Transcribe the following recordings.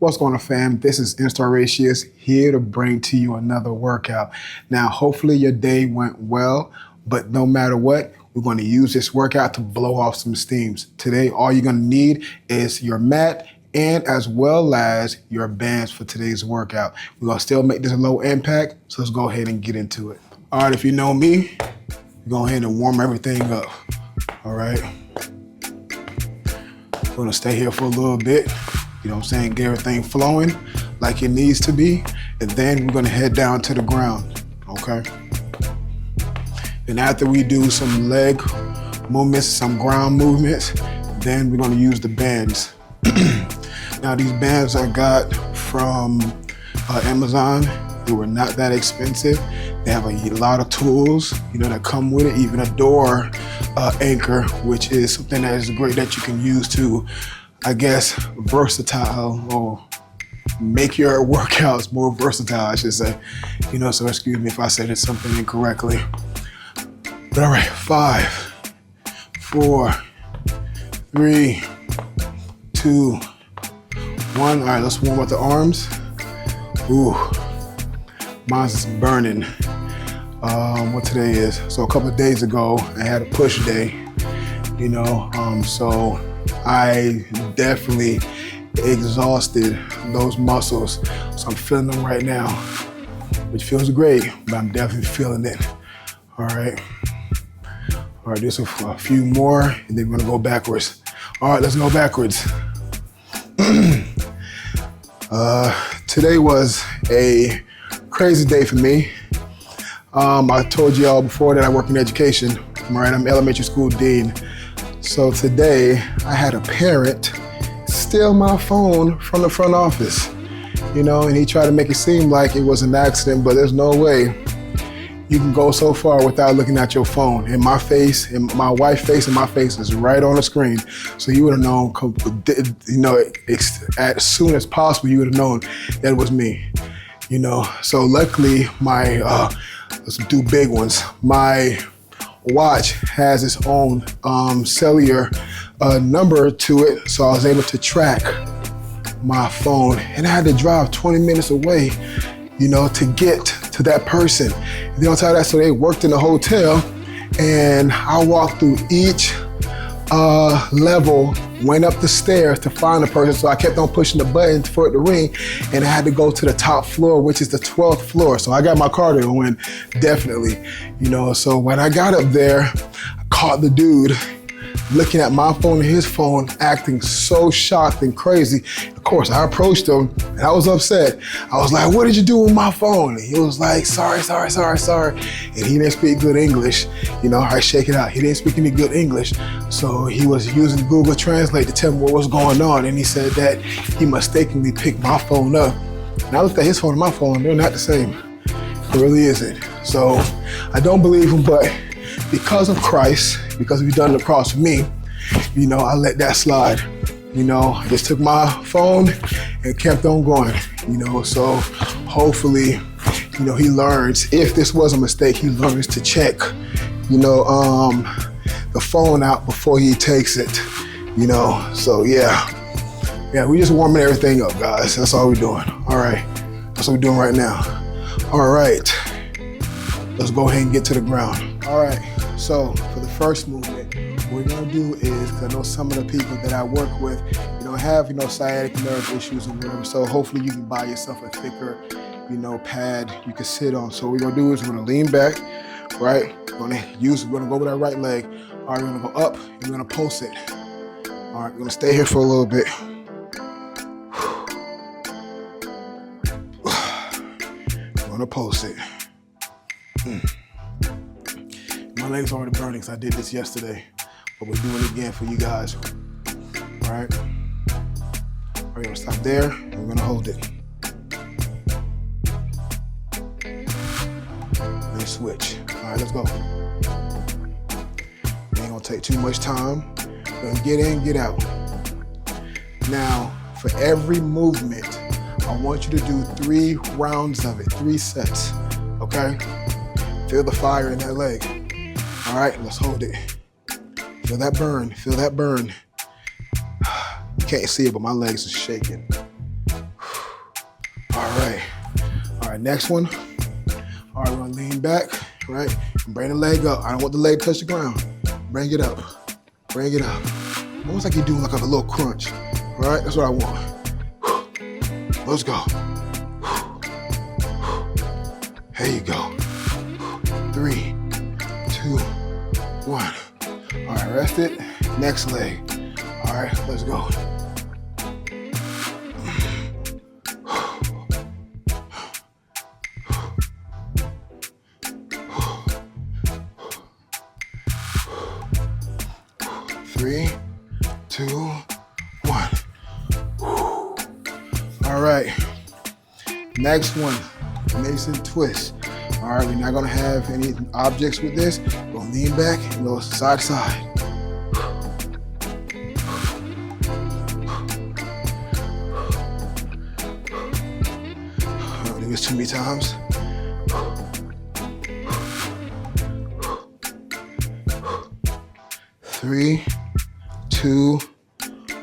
What's going on, fam? This is Instauracious here to bring to you another workout. Now, hopefully your day went well, but no matter what, we're going to use this workout to blow off some steams. Today, all you're going to need is your mat and as well as your bands for today's workout. We're going to still make this a low impact, so let's go ahead and get into it. All right, if you know me, go ahead and warm everything up. All right. We're going to stay here for a little bit. You know what I'm saying? Get everything flowing like it needs to be. And then we're gonna head down to the ground, okay? And after we do some leg movements, some ground movements, then we're gonna use the bands. Now these bands I got from Amazon. They were not that expensive. They have a lot of tools, that come with it, even a door anchor, which is something that is great that you can use to, I guess, versatile, or make your workouts more versatile, I should say. So excuse me if I said something incorrectly. But all right, 5, 4, 3, 2, 1. All right, let's warm up the arms. Ooh, mine's is burning. What today is? So a couple of days ago, I had a push day, so I definitely exhausted those muscles. So I'm feeling them right now, which feels great, but I'm definitely feeling it. All right, just a few more, and then we're gonna go backwards. All right, let's go backwards. Today was a crazy day for me. I told y'all before that I work in education. Right, I'm elementary school dean. So today I had a parent steal my phone from the front office, and he tried to make it seem like it was an accident, but there's no way you can go so far without looking at your phone. And my face, and my wife's face, and my face is right on the screen. So you would have known, as soon as possible, you would have known that it was me, So luckily let's do big ones. My watch has its own cellular number to it, so I was able to track my phone, and I had to drive 20 minutes away, to get to that person. And then on top of that, so they worked in the hotel, and I walked through each level, went up the stairs to find the person. So I kept on pushing the button for it to ring, and I had to go to the top floor, which is the 12th floor. So I got my cardio win, definitely. So when I got up there, I caught the dude looking at my phone and his phone, acting so shocked and crazy. Of course, I approached him and I was upset. I was like, "What did you do with my phone?" And he was like, sorry. And he didn't speak good English. I shake it out. He didn't speak any good English. So he was using Google Translate to tell me what was going on. And he said that he mistakenly picked my phone up. And I looked at his phone and my phone, they're not the same. It really isn't. So I don't believe him, but because of Christ, because he's done the cross for me, I let that slide. I just took my phone and kept on going, so hopefully, he learns, if this was a mistake, he learns to check, the phone out before he takes it, so yeah, we just warming everything up, guys. That's all we're doing. All right, that's what we're doing right now. All right, let's go ahead and get to the ground. All right, so for the first movement, what we're gonna do is, because I know some of the people that I work with, have, sciatic nerve issues or whatever, so hopefully you can buy yourself a thicker, pad you can sit on. So what we're gonna do is we're gonna lean back, right? We're gonna go with our right leg. All right, we're gonna go up and we're gonna pulse it. All right, we're gonna stay here for a little bit. We're gonna pulse it. My legs are already burning because I did this yesterday, but we're doing it again for you guys. All right, we're gonna stop there and we're gonna hold it. Then switch. All right, let's go. Ain't gonna take too much time. We're gonna get in, get out. Now, for every movement, I want you to do 3 rounds of it, 3 sets, okay? Feel the fire in that leg. All right, let's hold it. Feel that burn, feel that burn. You can't see it, but my legs are shaking. right, next one. All right, we're gonna lean back, right? And bring the leg up. I don't want the leg to touch the ground. Bring it up, bring it up. Almost like you're doing like a little crunch. All right, that's what I want. Let's go. There you go. 3, 2, 1. All right, rest it. Next leg. All right, let's go. 3, 2, 1. All right, next one, Mason twist. All right, we're not gonna have any objects with this. We're gonna lean back and go side to side. I'll do this too many times. Three, 2,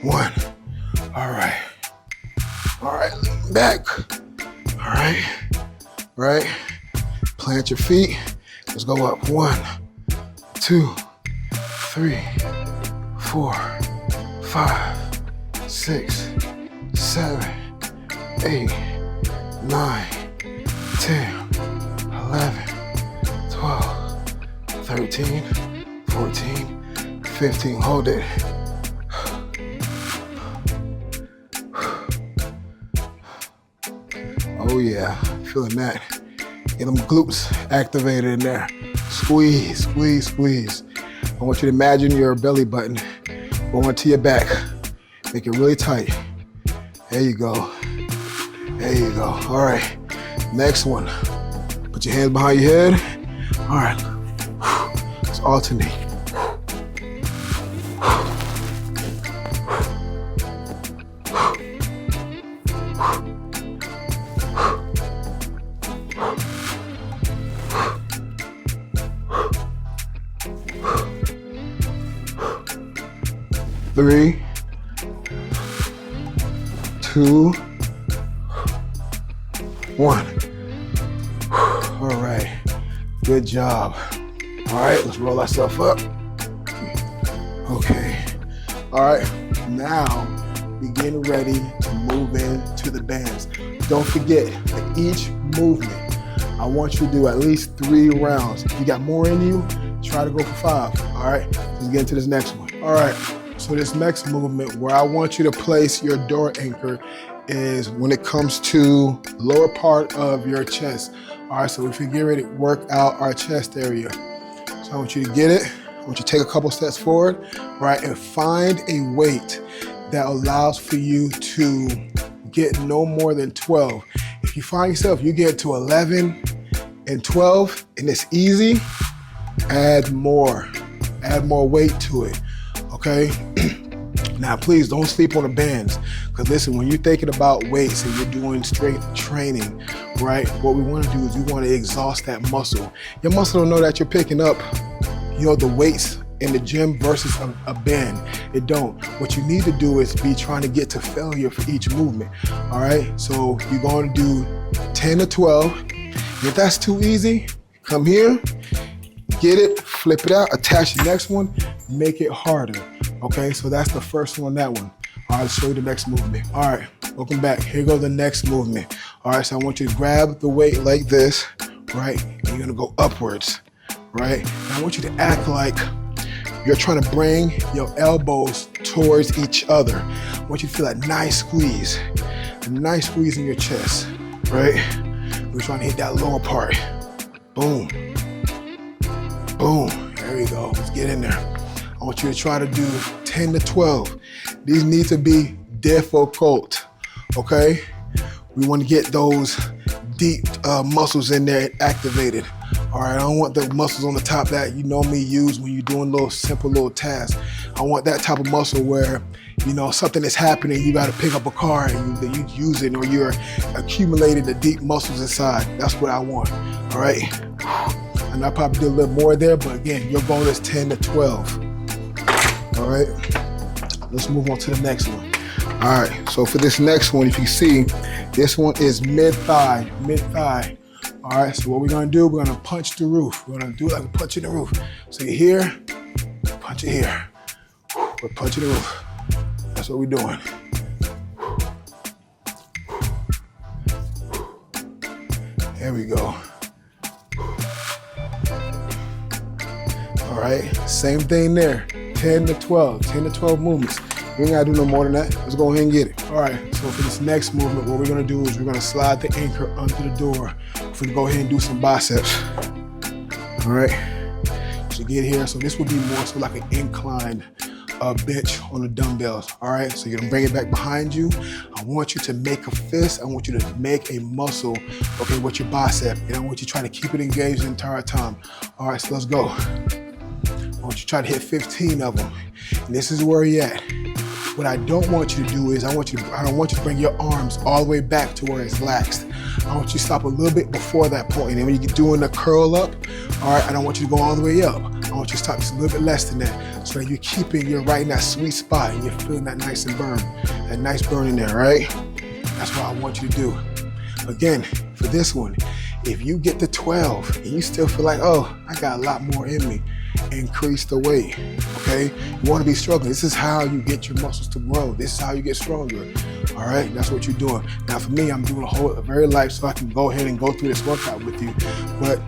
1. All right. All right, lean back. All right. Right. Plant your feet. Let's go up. 1, 2, 3, 4, 5, 6, 7, 8, 9, 10, 11, 12, 13, 14, 15. Hold it. Oh yeah, feeling that. Get them glutes activated in there. Squeeze, squeeze, squeeze. I want you to imagine your belly button going to your back. Make it really tight. There you go. There you go. All right, next one. Put your hands behind your head. All right, let's alternate. Three, 2, 1. All right, good job. All right, let's roll ourselves up. Okay, all right, now we're getting ready to move into the bands. Don't forget that each movement, I want you to do at least 3 rounds. If you got more in you, try to go for 5. All right, let's get into this next one. All right. So this next movement where I want you to place your door anchor is when it comes to lower part of your chest. All right, so if we get ready to work out our chest area. So I want you to get it. I want you to take a couple steps forward, right, and find a weight that allows for you to get no more than 12. If you find yourself, you get to 11 and 12 and it's easy, add more weight to it. Okay, now please don't sleep on the bands, because listen, when you're thinking about weights and you're doing strength training, right, what we want to do is we want to exhaust that muscle. Your muscle don't know that you're picking up, the weights in the gym versus a band. It don't. What you need to do is be trying to get to failure for each movement. All right, so you're going to do 10 to 12. If that's too easy, come here, get it, flip it out, attach the next one, make it harder. Okay, so that's the first one, that one. All right, I'll show you the next movement. All right, welcome back. Here goes the next movement. All right, so I want you to grab the weight like this, right? And you're gonna go upwards, right? And I want you to act like you're trying to bring your elbows towards each other. I want you to feel a nice squeeze in your chest, right? We're trying to hit that lower part. Boom, boom, there you go, let's get in there. I want you to try to do 10 to 12. These need to be difficult, okay? We want to get those deep muscles in there activated. All right, I don't want the muscles on the top that you normally use when you're doing simple little tasks. I want that type of muscle where, something is happening, you got to pick up a car and you use it, or you're accumulating the deep muscles inside. That's what I want, all right? And I probably did a little more there, but again, your goal is 10 to 12. All right, let's move on to the next one. All right, so for this next one, if you see, this one is mid-thigh, mid-thigh. All right, so what we're gonna do, we're gonna punch the roof. We're gonna do it like we're punching the roof. So you're here, punch it here. We're punching the roof. That's what we're doing. There we go. All right, same thing there. 10 to 12 movements. We ain't gotta do no more than that. Let's go ahead and get it. All right, so for this next movement, what we're gonna do is we're gonna slide the anchor under the door. We're gonna go ahead and do some biceps. All right, so get here. So this will be more so like an incline bench on the dumbbells. All right, so you're gonna bring it back behind you. I want you to make a fist. I want you to make a muscle, okay, with your bicep. And I want you to try to keep it engaged the entire time. All right, so let's go. I want you to try to hit 15 of them. And this is where you're at. What I don't want you to do is I don't want you to bring your arms all the way back to where it's laxed. I want you to stop a little bit before that point. And then when you're doing the curl up, all right, I don't want you to go all the way up. I want you to stop just a little bit less than that. So that you're right in that sweet spot and you're feeling that nice and burn. That nice burn in there, right? That's what I want you to do. Again, for this one, if you get to 12 and you still feel like, oh, I got a lot more in me, increase the weight, okay? You wanna be struggling. This is how you get your muscles to grow. This is how you get stronger, all right? That's what you're doing. Now for me, I'm doing a very light so I can go ahead and go through this workout with you, but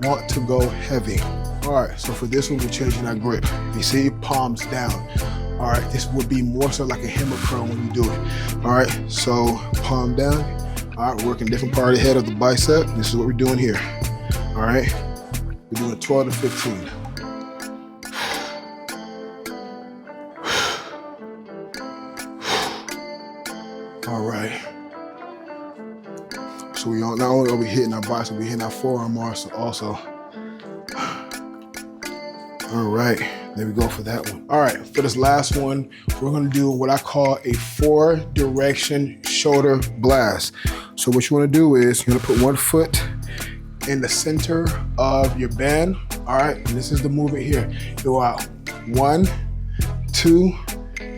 want to go heavy. All right, so for this one, we're changing our grip. You see, palms down. All right, this would be more so like a hammer curl when you do it. All right, so palm down. All right, working different part of the head of the bicep. This is what we're doing here. All right, we're doing 12 to 15. All right. So not only are we hitting our bicep, we're hitting our forearm also. All right, there we go for that one. All right, for this last one, we're gonna do what I call a 4-direction shoulder blast. So what you wanna do is you're gonna put one foot in the center of your band, all right? And this is the movement here. Go out, 1, 2,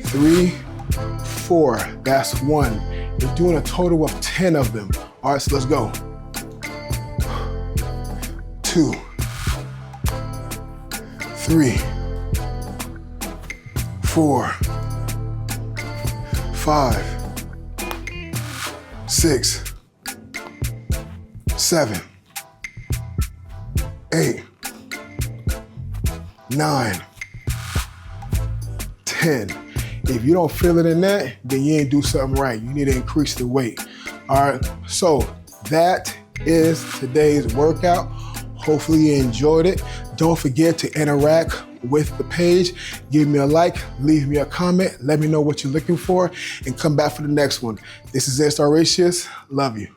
3, 4, that's 1. You're doing a total of 10 of them. All right, so let's go. 2, 3, 4, 5, 6, 7, 8, 9, 10. If you don't feel it in that, then you ain't do something right. You need to increase the weight. All right, so that is today's workout. Hopefully you enjoyed it. Don't forget to interact with the page. Give me a like, leave me a comment, let me know what you're looking for, and come back for the next one. This is Horatius. Love you.